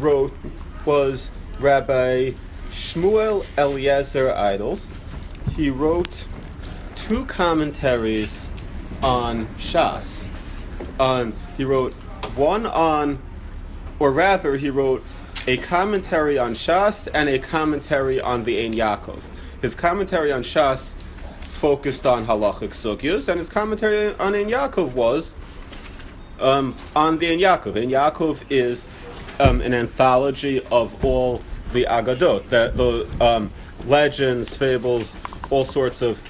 wrote was Rabbi Shmuel Eidels. He wrote 2 commentaries on Shas. He wrote he wrote a commentary on Shas and a commentary on the Ein Yaakov. His commentary on Shas focused on halachic sugyas, and his commentary on Ein Yaakov was on the Ein Yaakov. Ein Yaakov is an anthology of all the agadot, the legends, fables, all sorts of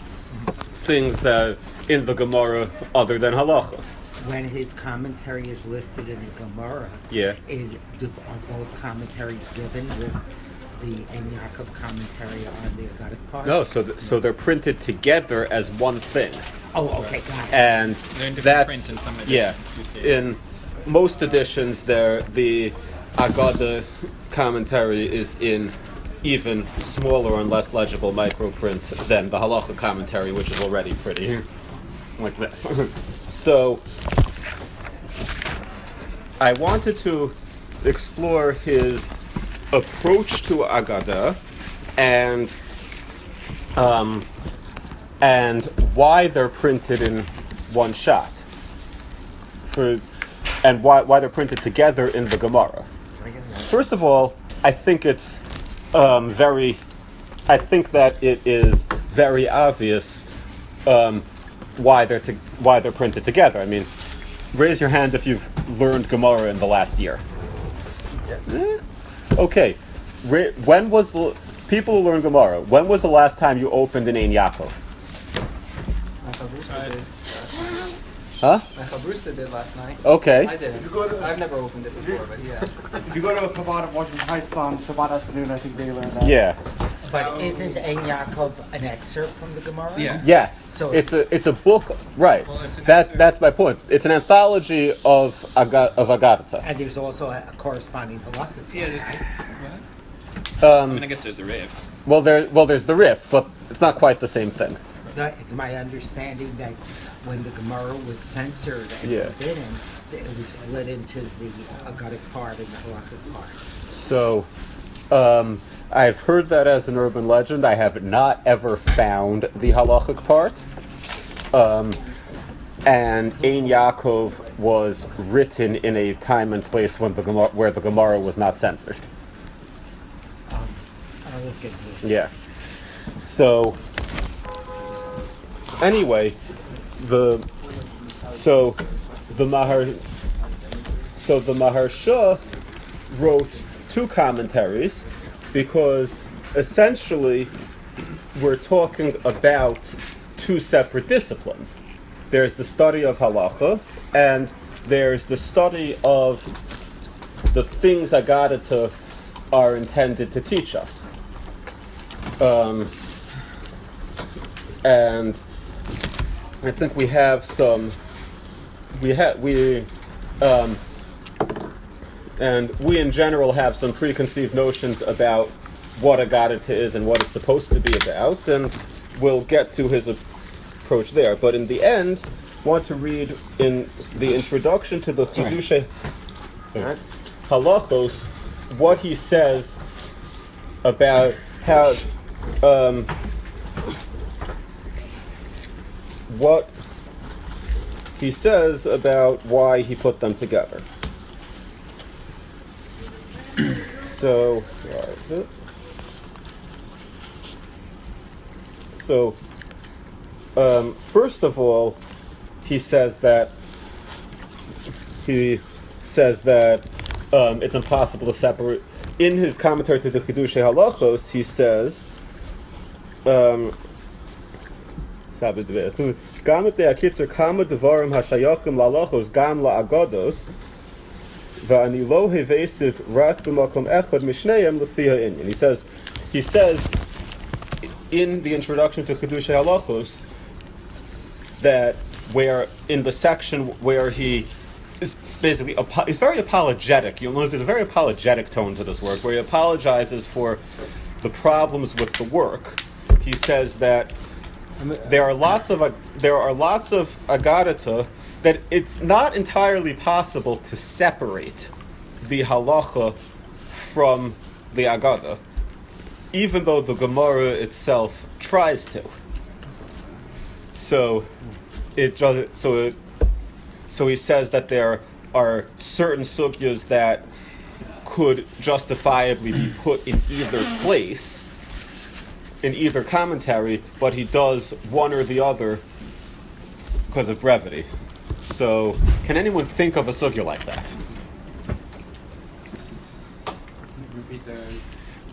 things that in the Gemara other than halacha. When his commentary is listed in the Gemara, are both commentaries given with the Ein Yaakov commentary on the Agadic part? No, so they're printed together as one thing. Oh, okay, got it. And they're in different prints in some editions. In most editions, the Agada commentary is in even smaller and less legible microprint than the halacha commentary, which is already pretty like this. So I wanted to explore his approach to Agada and why they're printed in one shot, and why they're printed together in the Gemara. First of all, I think it's I think that it is very obvious why they're printed together. I mean, raise your hand if you've learned Gemara in the last year. Yes. Okay. When was the people who learn Gemara? When was the last time you opened an Ein Yaakov? Huh? My Chabrusa did last night. Okay. I did. I've never opened it before, but yeah. If you go to a Chabad of Washington Heights on Shabbat afternoon, I think they learn that. Yeah. But isn't Ein Yaakov an excerpt from the Gemara? Yeah. Yes. So it's a book, right? Well, it's an That's my point. It's an anthology of Agadata. And there's also a corresponding halakha. Yeah, there's what? I mean, I guess there's a riff. Well, there's the riff, but it's not quite the same thing. It's my understanding that when the Gemara was censored and forbidden, it was split into the Agadic part and the halakhic part. So, I've heard that as an urban legend. I have not ever found the halachic part. And Ein Yaakov was written in a time and place when where the Gemara was not censored. I'll look into it. Yeah. So, anyway, the Maharsha wrote 2 commentaries because essentially we're talking about 2 separate disciplines. There's the study of halacha and there's the study of the things Agadata are intended to teach us. And I think we have some. And we in general have some preconceived notions about what Agadata is and what it's supposed to be about, and we'll get to his approach there. But in the end, I want to read in the introduction to the Chidushe Halachos what he says about how what he says about why he put them together. First of all, he says that it's impossible to separate. In his commentary to the Chidushe Halachos, he says, "Gam et be'akitzer kama devarim hashayachim lalachos gam la'agados, va'ani lo hevesiv rak b'makom echad mishneim lefi ha'inyan." He says in the introduction to Chidushe Halachos that where in the section where he is basically he's very apologetic. You'll notice there's a very apologetic tone to this work, where he apologizes for the problems with the work. He says that there are lots of agadata that it's not entirely possible to separate the halacha from the Agada, even though the Gemara itself tries to. So he says that there are certain sugyas that could justifiably be put in either place, in either commentary, but he does one or the other because of brevity. So, can anyone think of a sugya like that?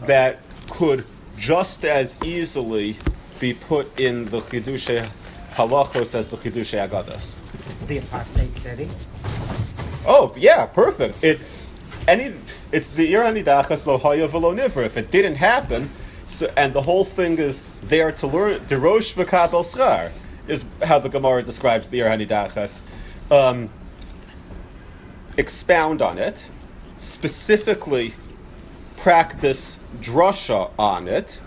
That could just as easily be put in the Chidushei Halachos as the Chidushei Agados. The apostate city? Oh, yeah, perfect. It's the Ir Hanidachas Lo Haya V'Lo Nivra. If it didn't happen, and the whole thing is there to learn, Derosh V'Kabel Schar, is how the Gemara describes the Ir Hanidachas. Expound on it, specifically practice drasha on it.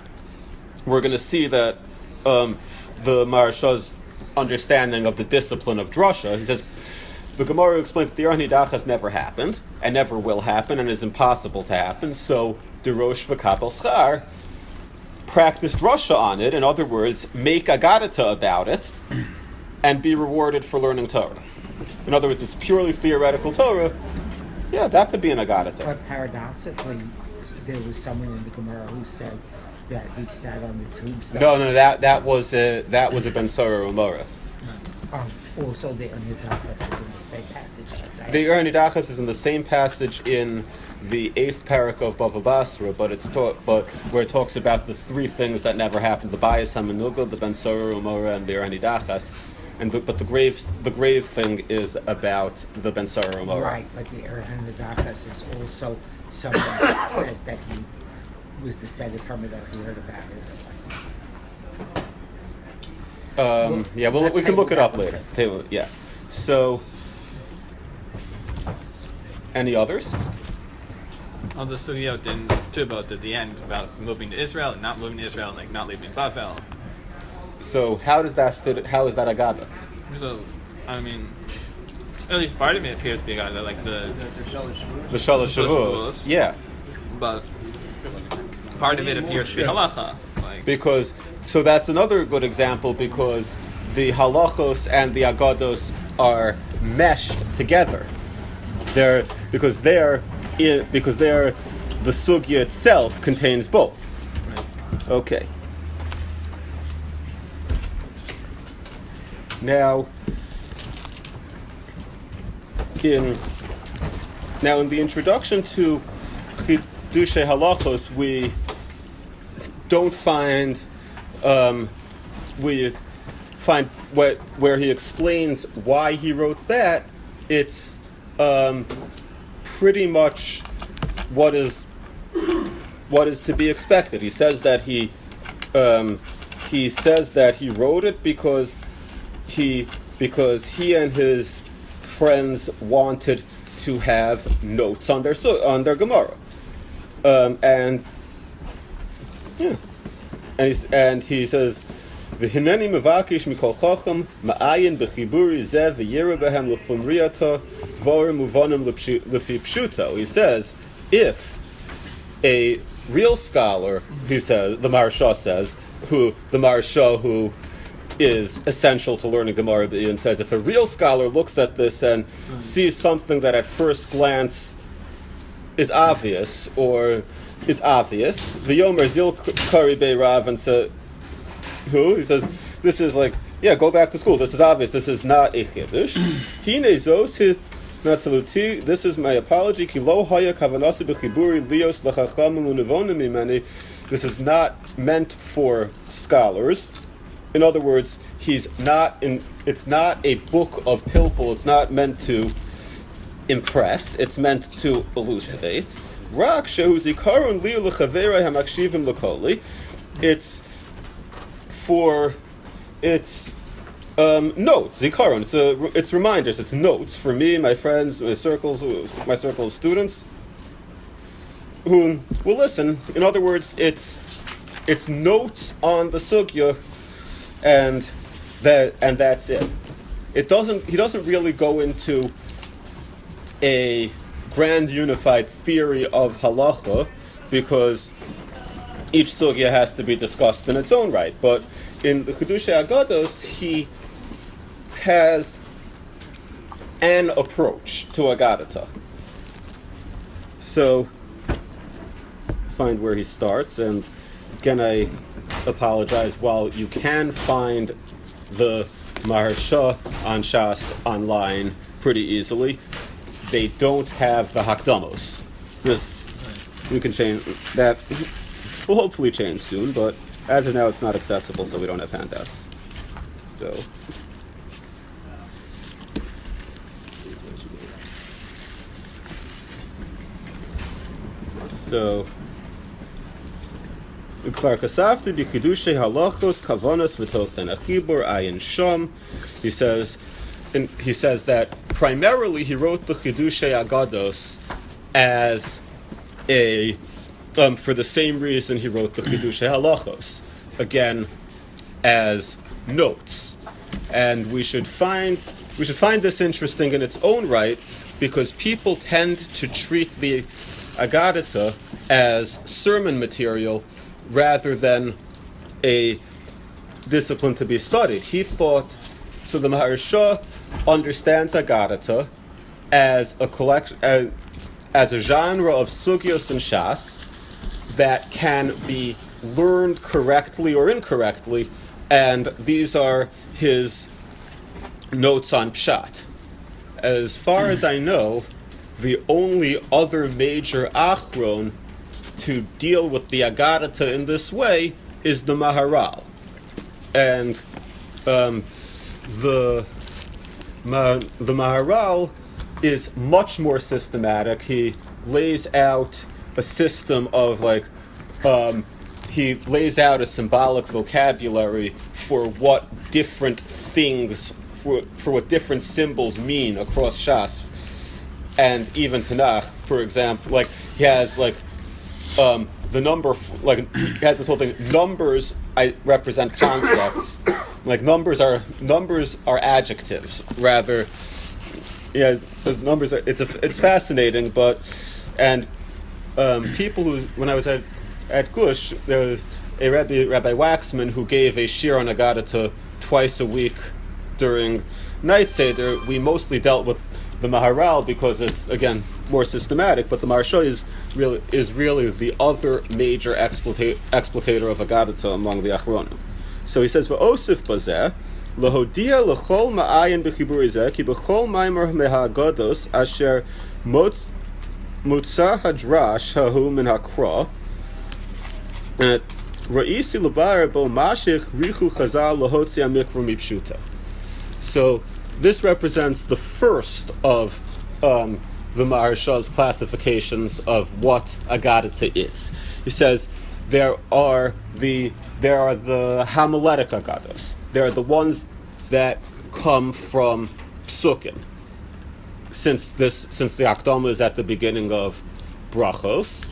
We're going to see that the Maharsha's understanding of the discipline of drasha, he says, the Gemara explains that the Ir Hanidachas never happened, and never will happen, and is impossible to happen, so Derosh V'Kabel Schar, practice drasha on it, in other words, make agadata about it, and be rewarded for learning Torah. In other words, it's purely theoretical Torah. Yeah, that could be an agadata. But paradoxically, there was someone in the Gemara who said that he sat on the tombstone. No, that was a Ben Sora Umara. Also, the Ir Hanidachas is in the same passage as I. The Ir Hanidachas is in the same passage in the 8th parak of Bava Basra, but where it talks about the three things that never happened: the Bayis Hamanuga, the Ben Sora Umara, and the Ir Hanidachas. But the grave thing is about the Ben Sora Umara. Right, but the Ir Hanidachas is also someone that says that he was descended from it or he heard about it. We can look it up later. Yeah. So, any others? On the sugya too about at the end about moving to Israel and not moving to Israel, like not leaving Bavel. So how is that agada? So, I mean, at least part of it appears to be agada, like the Shalosh Shavuos. Yeah. But part of it appears to be halacha. So that's another good example, because the halachos and the agados are meshed together. Because the sugya itself contains both. Right. Okay. Now, in the introduction to Chidushei Halachos, we don't find where he explains why he wrote that. It's pretty much what is to be expected. He says that he wrote it because he and his friends wanted to have notes on their Gemara, and he says, "V'hineni mevakish mikol chacham ma'ayin b'chiburi zev v'yira behem l'fumriyata dvarim uvanim l'fi pshuto." He says, if a real scholar, he says, the Maharsha says, who is essential to learning Gemara, and says, if a real scholar looks at this and sees something that at first glance is obvious, the Yomer Zil Kari Beirav, and said, he says, this is like, go back to school, this is obvious, this is not a chiddush. This is my apology. This is not meant for scholars. In other words, it's not a book of pilpul. It's not meant to impress. It's meant to elucidate. It's for notes, zikaron. It's reminders. It's notes for me, my friends, my circle of students who will listen. In other words, it's notes on the sugya, and that's it. He doesn't really go into a grand unified theory of halacha, because each sugya has to be discussed in its own right. But in the Chiddushei Agados, he has an approach to Agadata. So, find where he starts, and again I apologize, while you can find the Maharsha on Shas online pretty easily, they don't have the Hakdamos. This, you can change, that will hopefully change soon, but as of now it's not accessible, so we don't have handouts. So Kvar kasafti b'chidushei halachos kavanos v'tochen achibur ayin sham. He says that primarily he wrote the Chidushei Agados as a for the same reason he wrote the Chidushei Halachos, again as notes, and we should find this interesting in its own right, because people tend to treat the Agadata as sermon material rather than a discipline to be studied. He thought, so the Maharsha understands Agadata as a collection, as a genre of sugyos and shas that can be learned correctly or incorrectly, and these are his notes on pshat. As far as I know, the only other major achron to deal with the Agadata in this way is the Maharal. And the Maharal is much more systematic. He lays out a system of he lays out a symbolic vocabulary for what different things, for what different symbols mean across Shas and even Tanakh. For example, he has the number, he has this whole thing. Numbers represent concepts. Numbers are adjectives rather. Yeah, those numbers are. It's fascinating, and people who, when I was at Gush, there was a Rabbi Waxman who gave a shir on Agadata twice a week during night seder. We mostly dealt with the Maharal because it's, again, more systematic, but the Maharsha is really the other major explicator of Agadata among the Achronim. So he says, "V'osif bazeh lahodia l'chol ma'ayin b'chibur zeh ki b'chol maimer meha'agados asher mutza hadrash hahu min hakra ra'isi l'bar bo mashich richu chazal lahotzi amikra mipshuta." So this represents the first of the Maharsha's classifications of what Agadata is. He says there are the Homiletic Agados. There are the ones that come from Psukim. Since the Akdama is at the beginning of Brachos,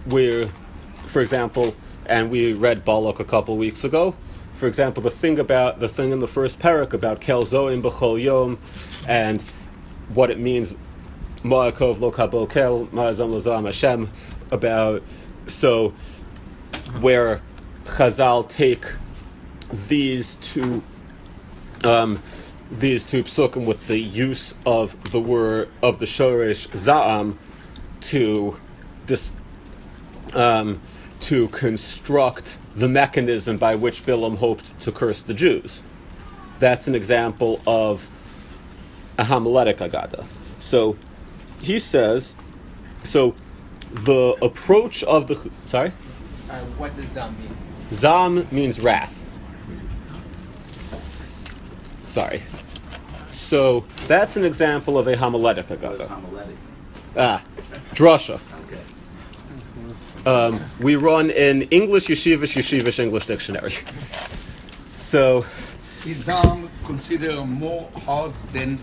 where, for example, and we read Balak a couple weeks ago. For example, the thing in the first parak about Kel Zoim B'chol Yom, and what it means, Ma'akov Lo Kabo Kel Ma'azam Lozam Hashem, about, so where Chazal take these two psukim with the use of the word of the shoresh za'am to construct the mechanism by which Bilam hoped to curse the Jews. That's an example of a homiletic Agada. So he says, so the approach of the... Sorry? What does Zam mean? Zam means wrath. Sorry. So that's an example of a homiletic Agada. Drasha. We run an English yeshivish English dictionary. So, is considered more hard than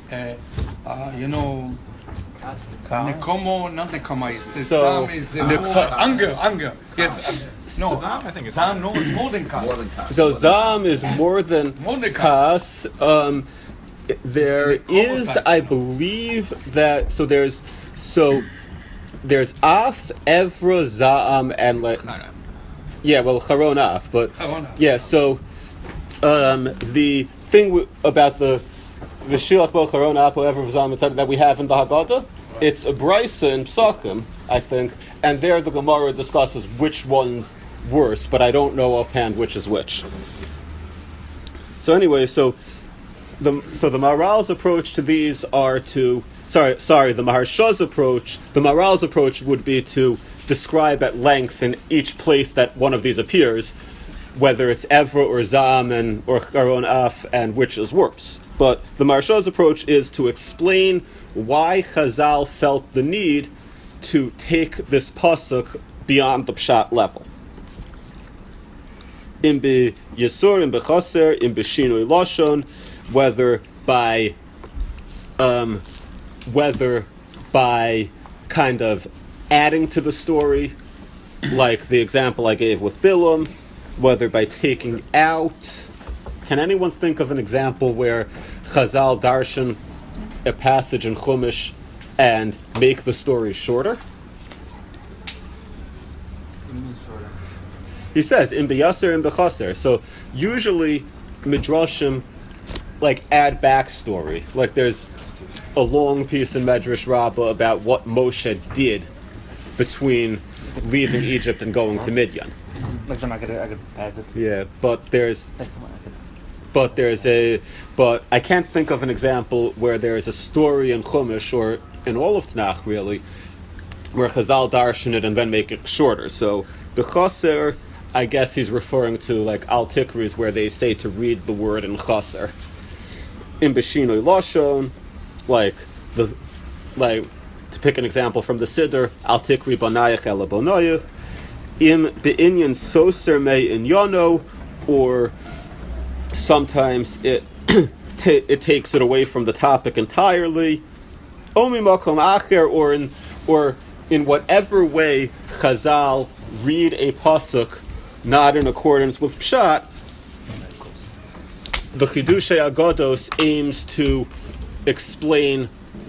Nekomo, not Nekoma. So, is anger. No, Zam, I think it's Zam. No, it's more than Kas. So Zam is more than Kas. There is, I believe that there's Af, Evra, Za'am, and Charon Af, but yeah. So the thing about the Shilach Bo Charon Af, Evra, Za'am, etc. that we have in the Haggadah, it's a brisa in Psachim, I think, and there the Gemara discusses which one's worse, but I don't know offhand which is which. So anyway, the Maharal's approach to these are the Maharsha's approach. The Maharal's approach would be to describe at length in each place that one of these appears, whether it's Evra or Zam or Charon Af, and which is worse. But the Maharsha's approach is to explain why Chazal felt the need to take this pasuk beyond the pshat level. In be Yisur, in be Chaser, in be Shinui Lashon, whether by kind of adding to the story, like the example I gave with Bilam, whether by taking out. Can anyone think of an example where Chazal darshan a passage in Chumash and make the story shorter? He says, in b'yaser, in b'chaser. So usually midrashim add backstory. Like there's a long piece in Medrash Rabbah about what Moshe did between leaving Egypt and going to Midian. I could pass it. Yeah, but I can't think of an example where there is a story in Chumash or in all of Tanakh really, where Chazal darshan it and then make it shorter. So b'chaser, I guess he's referring to Al Tikris, where they say to read the word in chaser. In B'shinoi Lashon, to pick an example from the Siddur, Al Tikri Banayach Ela Bonoyach, Im Be'inyan Soser Me Inyono, or sometimes it takes it away from the topic entirely. Omi Makom Acher, or in whatever way Chazal read a pasuk not in accordance with Pshat, the Chidushei Agados aims to explain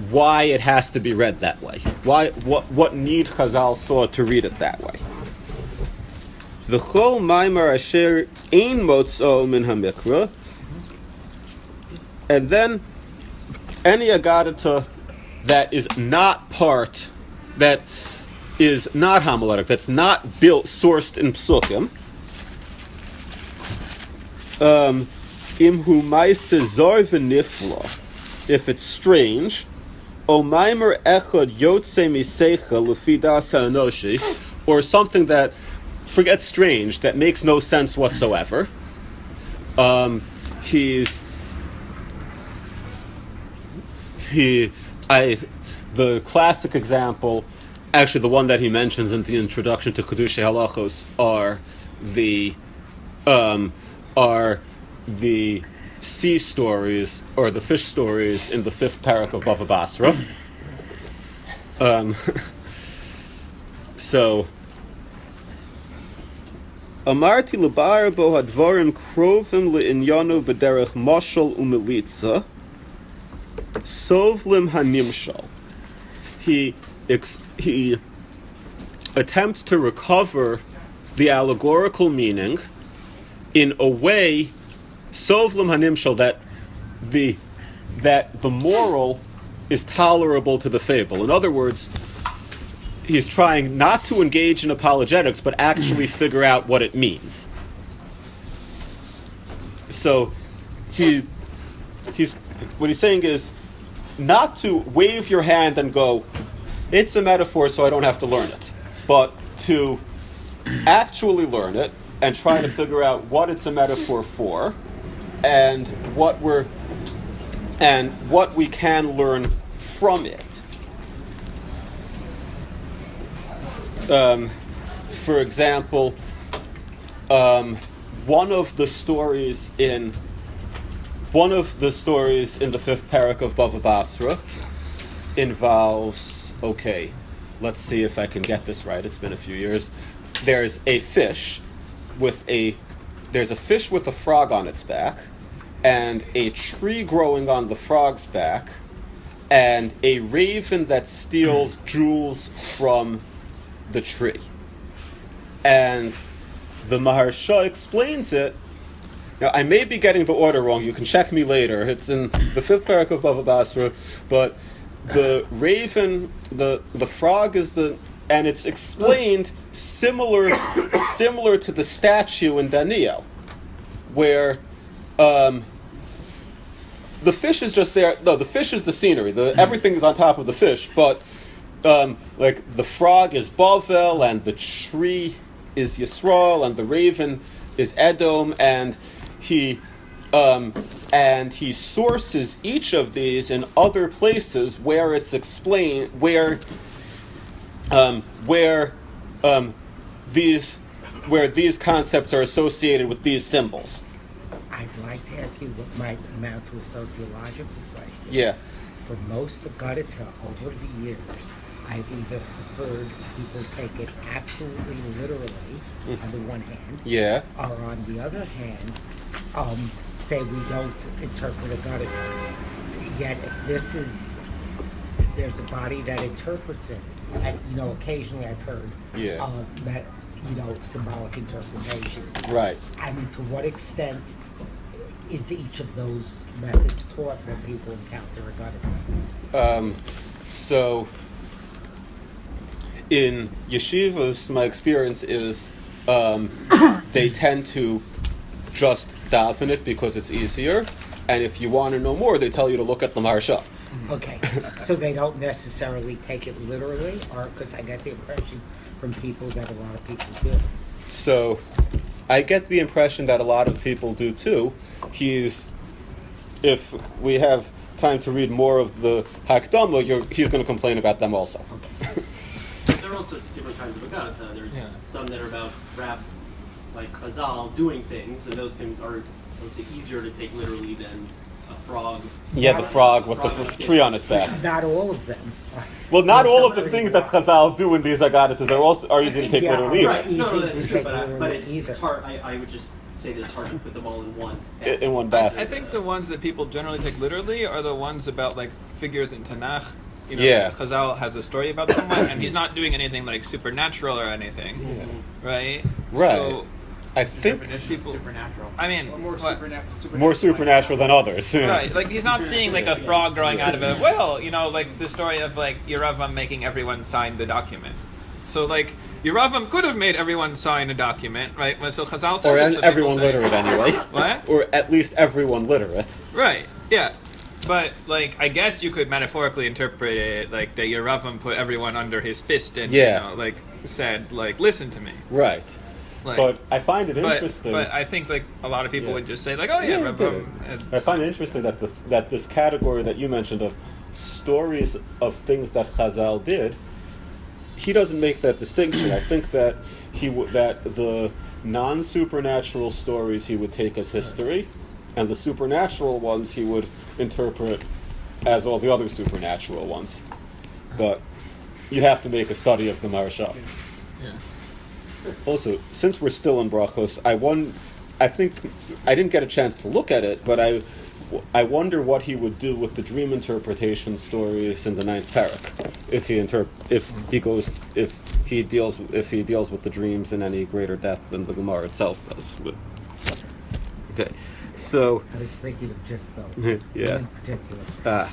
why it has to be read that way. What need Chazal saw to read it that way. V'chol maimar asher ein motzo min hamikra, and then any Agadata that is not homiletic, that's not sourced in Psukim, imhu maise zor v'nifla, if it's strange, o maimer echad yotze misecha lefi das ha'anoshi, or something that, forget strange, that makes no sense whatsoever. The classic example, actually the one that he mentions in the introduction to Chedushei Halachos, are the sea stories or the fish stories in the 5th parak of Bava Basra. So Amarti lebar bo hadvarim krovim leinyanu b'derech mashal umelitza sovlim hanimshal. He attempts to recover the allegorical meaning in a way, sovlim hanimshal, that the moral is tolerable to the fable. In other words, he's trying not to engage in apologetics, but actually figure out what it means. So he's what he's saying is not to wave your hand and go, it's a metaphor, so I don't have to learn it, but to actually learn it and try to figure out what it's a metaphor for, and what we can learn from it. For example, one of the stories in the 5th parak of Bava Basra involves, let's see if I can get this right, it's been a few years. There's a fish with a frog on its back, and a tree growing on the frog's back, and a raven that steals jewels from the tree. And the Maharsha explains it. Now, I may be getting the order wrong. You can check me later. It's in the 5th parak of Bava Basra, but the raven, the frog is and it's explained similar to the statue in Daniel, where the fish is just there. No, the fish is the scenery. Everything is on top of the fish, but like the frog is Bavel, and the tree is Yisrael, and the raven is Edom, and he sources each of these in other places where it's explained where these concepts are associated with these symbols. I'd like to ask you what might amount to a sociological question. Yeah. For most of Gadita over the years, I've either heard people take it absolutely literally on the one hand, or on the other hand, say we don't interpret a Gadita. Yet if there's a body that interprets it, and occasionally I've heard that symbolic interpretations. Right. I mean, to what extent is each of those methods taught when people encounter a Gadita? So in yeshivas, my experience is they tend to just daven it because it's easier, and if you want to know more, they tell you to look at the Maharsha. Okay, so they don't necessarily take it literally, or because I get the impression from people that a lot of people do. So I get the impression that a lot of people do too. If we have time to read more of the Hakdama, he's going to complain about them also. Okay. There are also different kinds of Agadata. There's some that are about like Chazal doing things, and those are, I would say, easier to take literally than a frog. Yeah, the frog with the tree on its back. Not all of them. Well, not all of the things that Chazal do in these Agadatas are easy to take literally either. Right, no, that's true, but it's hard. I would just say that it's hard to put them all in one basket. In one basket. I think the ones that people generally take literally are the ones about like figures in Tanakh. Chazal has a story about someone, and he's not doing anything like supernatural or anything, right? Right. So I think people. Supernatural. I mean, more supernatural than others. Right, like he's not seeing like a frog growing out of a well, like the story of like Yeravam making everyone sign the document. So like Yeravam could have made everyone sign a document, right? So Chazal says, or everyone literate anyway. What? Or at least everyone literate. Right. Yeah. But like I guess you could metaphorically interpret it like that Yeravam put everyone under his fist and like said like listen to me. Right. Like, but I find it interesting. But I think like a lot of people would just say like, oh yeah, Rabbi. I find it interesting that this category that you mentioned of stories of things that Chazal did, he doesn't make that distinction. I think that that the non-supernatural stories he would take as history, and the supernatural ones he would interpret as all the other supernatural ones. But you'd have to make a study of the Maharsha. Yeah. Also, since we're still in Brachos, I think I didn't get a chance to look at it, but I wonder what he would do with the dream interpretation stories in the 9th parak, if he deals with the dreams in any greater depth than the Gemara itself does. Okay, so I was thinking of just those. Yeah. In particular.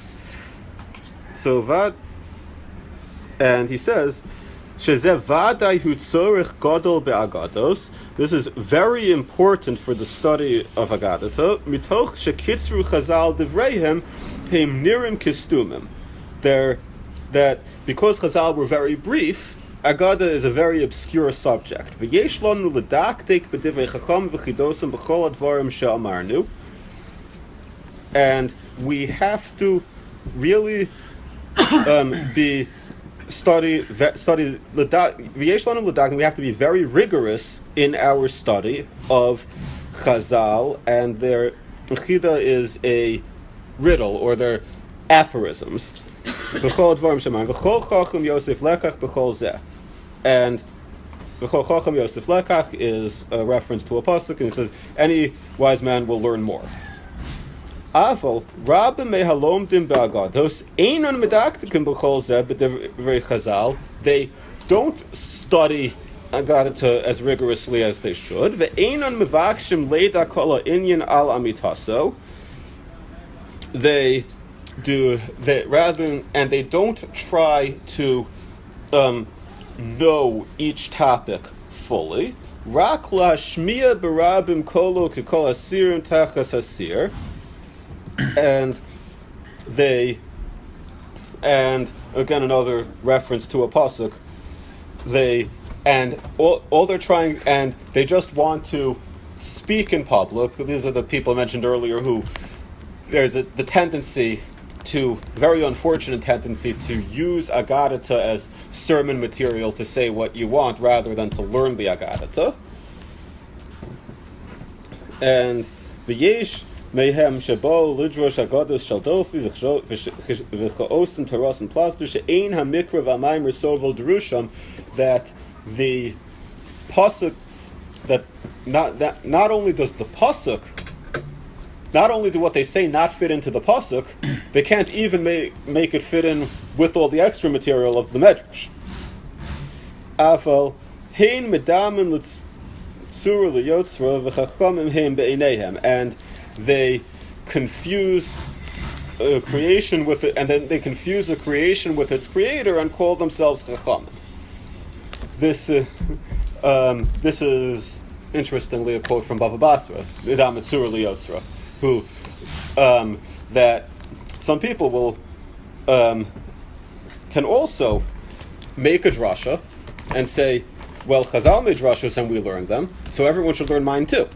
So Vad, and he says. This is very important for the study of Agadata. Mitoch shekitzru Chazal divreihem heim nirim kistumim. That because Chazal were very brief, Agada is a very obscure subject. V'yesh lanu ledaktik b'divrei chacham v'chidosim b'chol advarim she'amarnu. And we have to really study we have to be very rigorous in our study of Chazal, and their Chida is a riddle, or their aphorisms. And B'chol Chacham Yosef Lekach is a reference to a pasuk, and it says, any wise man will learn more. Aval Rabbi mehalomdim ba'agados einon medaktikim b'chol zeh b'divrei Chazal. They don't study Agadata as rigorously as they should. Ve'einon mevakshim leida kol ha'inyan al amitaso. They don't try to know each topic fully. Rak la'shmiya barabim kolo kekol asirim tachas asir. And again another reference to a pasuk. They just want to speak in public. These are the people I mentioned earlier who there's the tendency to, very unfortunate tendency, to use Agadata as sermon material to say what you want rather than to learn the Agadata. And v'yesh Mehem shabo lidrosh agados shaldofi v'chaosim taras and plasber she'ein hamikra v'amaymer sovel derusham, that the pasuk not only does the pasuk, not only do what they say not fit into the pasuk, they can't even make it fit in with all the extra material of the medrash. Afal hein medamin l'tzura liyotzra v'chachamim hein be'ineihem, and they confuse creation with it, and then they confuse the creation with its creator and call themselves chachamim. This is interestingly a quote from Bava Basra, Midam Mitzura Liyotzra, who that some people will can also make a drasha and say, well, Chazal made drashos and we learned them, so everyone should learn mine too.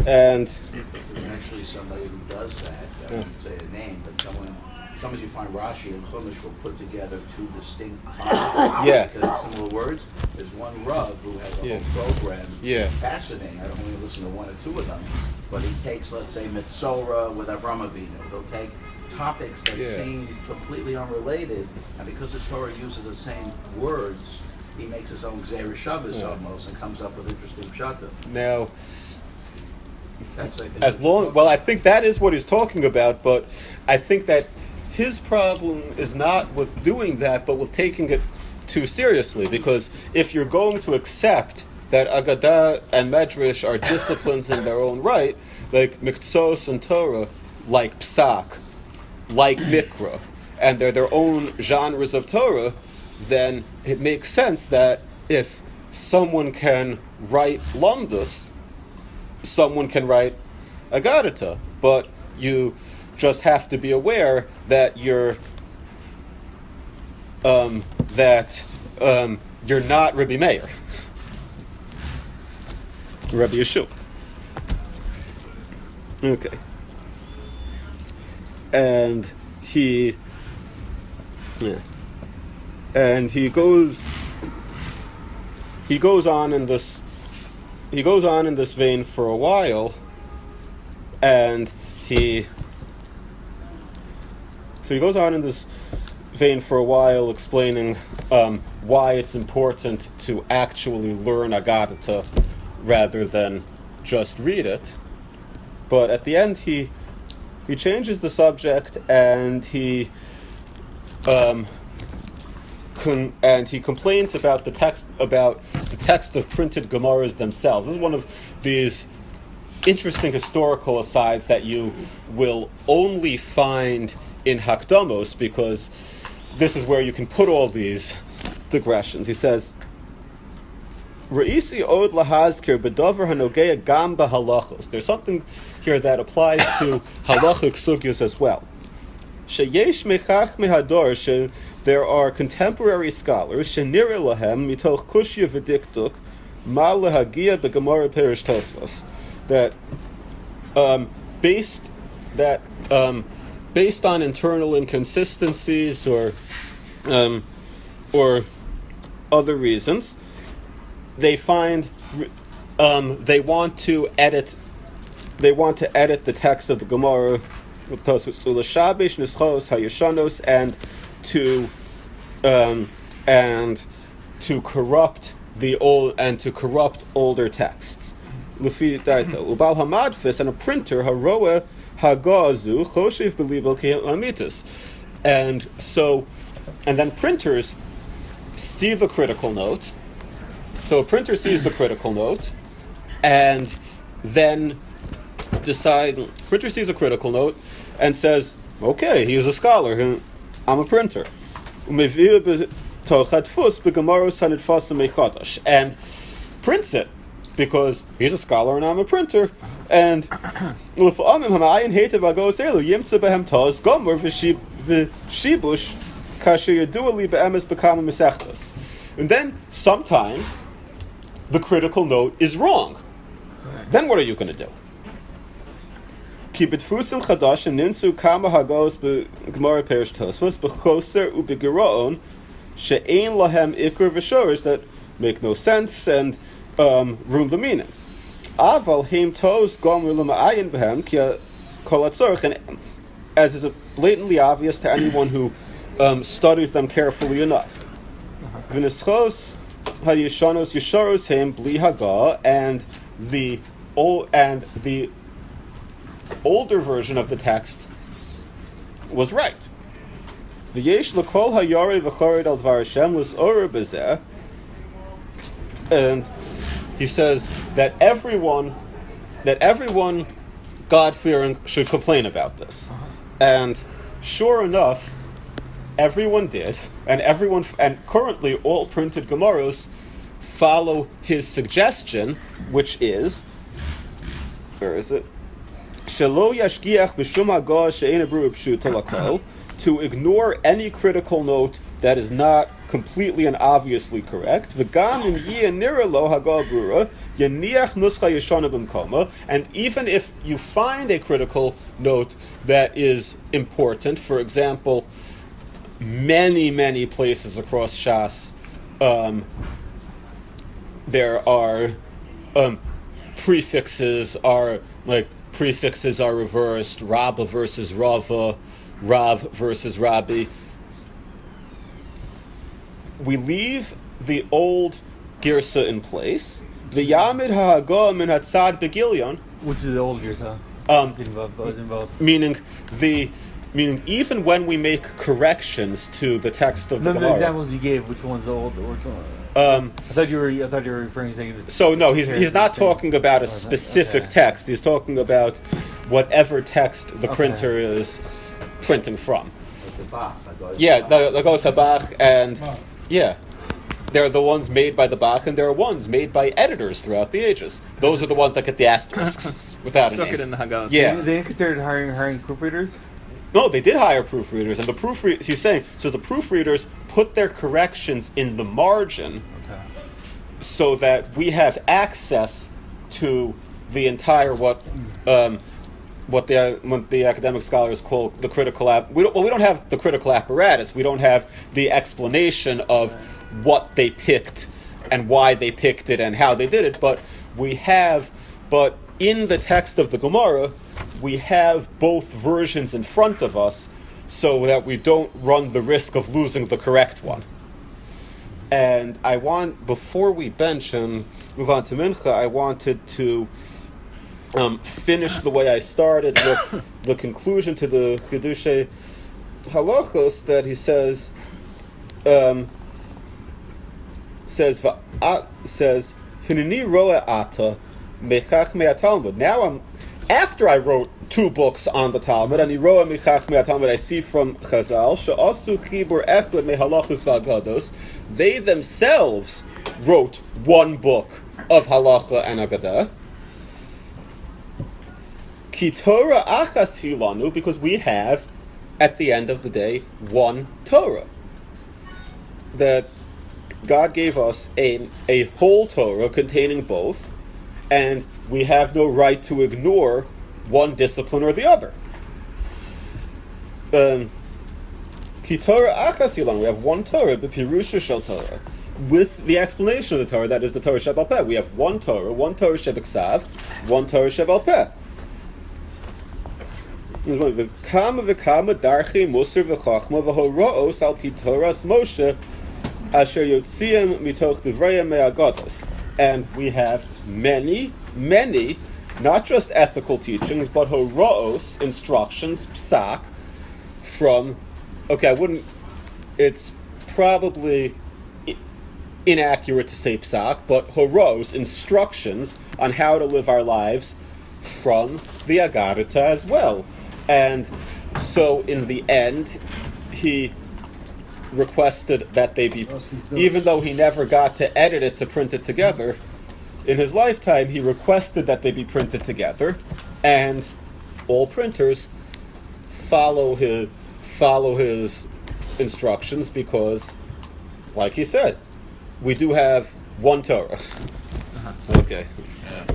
And there's actually somebody who does that. I won't say a name, but sometimes you find Rashi and Chumash will put together two distinct topics. Yes. Because of similar words. There's one Rav who has a whole program. Yeah. Fascinating. I don't only listen to one or two of them, but he takes, let's say, Mitzorah with Avram Avinu. He'll take topics that seem completely unrelated, and because the Torah uses the same words, he makes his own Gzeir Shabbos almost and comes up with interesting pshatim. Now, that's, I think, I think that is what he's talking about, but I think that his problem is not with doing that, but with taking it too seriously. Because if you're going to accept that Agadah and Medrash are disciplines in their own right, like Miktzos and Torah, like Psak, like Mikra, and they're their own genres of Torah, then it makes sense that if someone can write Lamdus, someone can write Agadata, but you just have to be aware that you're not Rabbi Meir, Rabbi Yeshua. Okay, and he goes on in this vein for a while, and he goes on in this vein for a while, explaining why it's important to actually learn Agadata rather than just read it. But at the end, he changes the subject, and he complains about the text of printed Gemaras themselves. This is one of these interesting historical asides that you will only find in Hakdamos, because this is where you can put all these digressions. He says, Re'isi od lahazkir b'dover hanogea gam b'halachos. There's something here that applies to halachic sugyas as well. Sheyesh mechach mehador, there are contemporary scholars, shenira lahem mitoch kushya v'diktuk ma lehagia b'gemara perish tosfos, that based on internal inconsistencies or other reasons, they find they want to edit the text of the Gemara and to corrupt the old and to corrupt older texts. Lufi daita. Ubal hamadfis, and a printer, haroa hagazu, choshev belibo amitus. And then printers see the critical note. So a printer sees the critical note, and then printer sees a critical note, and says, okay, he is a scholar, I'm a printer. And prints it, because he's a scholar and I'm a printer. And then sometimes the critical note is wrong. Then what are you going to do? Keep it fusim chadash and ninsu kama hagos b'gemara perish tosfos b'choser u'b'giraon she'ein lahem ikur v'shorish that make no sense and ruin the meaning. Aval heim tos gomer l'ma'ayin b'hem ki kol hatzorich, and as is blatantly obvious to anyone who studies them carefully enough. V'nischos ha'yishanos yisharos heim bli haga, and the older version of the text was right. V'yesh l'kol ha'yarei v'chored al dvar Hashem l's'orer b'zeh, and he says that everyone God-fearing should complain about this. And sure enough, everyone did, and currently all printed Gemaros follow his suggestion, which is, where is it? Shelo yashgiach b'shum hagah she'ein b'ru pshuta lakol, to ignore any critical note that is not completely and obviously correct. V'gam im yeh nira lo hagah brura yaniach nuscha yeshana b'mkoma, and even if you find a critical note that is important, for example, many places across Shas, there are prefixes are reversed, Rabba versus Rava, Rav versus Rabbi. We leave the old girsa in place. V'yamid ha'hagah min hatzad begilyon. Which is the old girsa? Meaning even when we make corrections to the text of the Gemara. The examples you gave, which one's the old or which one? I thought you were referring to saying. So no, he's not talking about a specific text. He's talking about whatever text the printer is printing from. Yeah, the Gos HaBach, and they're the ones made by the Bach, and there are ones made by editors throughout the ages. Those are the ones that get the asterisks without Stuck a name. it in the Haggas. Yeah, they didn't consider hiring proofreaders. No, they did hire proofreaders, and he's saying, so the proofreaders put their corrections in the margin, so that we have access to the entire what the academic scholars call the critical we don't have the critical apparatus. We don't have the explanation of what they picked and why they picked it and how they did it, but in the text of the Gemara, we have both versions in front of us so that we don't run the risk of losing the correct one. And before we bench and move on to Mincha, I wanted to finish the way I started with the conclusion to the Chidushe Halachos that he says, Hineni roa ata mechach mea talmud. Now after I wrote 2 books on the Talmud, and Roa Michach Mea Talmud, I see from Chazal, She'asu Chibur Echad Me Halachos V'Agados, they themselves wrote 1 book of Halacha and Agadah. Ki Torah Achas Hilanu, because we have, at the end of the day, 1 Torah. That God gave us a whole Torah containing both, and we have no right to ignore one discipline or the other. Ki Torah achas hilanu, we have 1 Torah, b'pirusha shel Torah, with the explanation of the Torah, that is the Torah shebal peh. We have 1 Torah, 1 Torah shebeksav, 1 Torah shebal peh. V'kama v'kama darchi musar v'chachma v'horo'os al pi Torahs Moshe asher yotziim mitoch divrei me'agados. and we have many, not just ethical teachings, but horoos, instructions, psak, from, it's probably inaccurate to say psak, but horoos, instructions on how to live our lives from the Agarita as well. And so in the end, he requested that they be, even though he never got to edit it to print it together, in his lifetime he requested that they be printed together, and all printers follow his instructions because, like he said, we do have one Torah. Okay. I have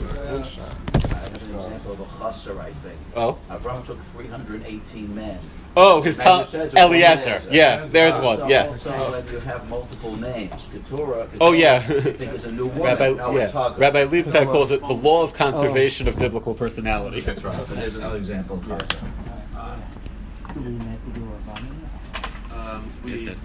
an example of a chasser, I think. Oh? Avram took 318 men. Oh, his Eliezer. Yeah, there's one. So Yeah. Also, when you have multiple names, Keturah, Oh yeah. I think is a new woman. Rabbi Liebtag calls it the law of conservation of biblical personality. That's right. And there's another example of chasser. Do we need to do a bunny? We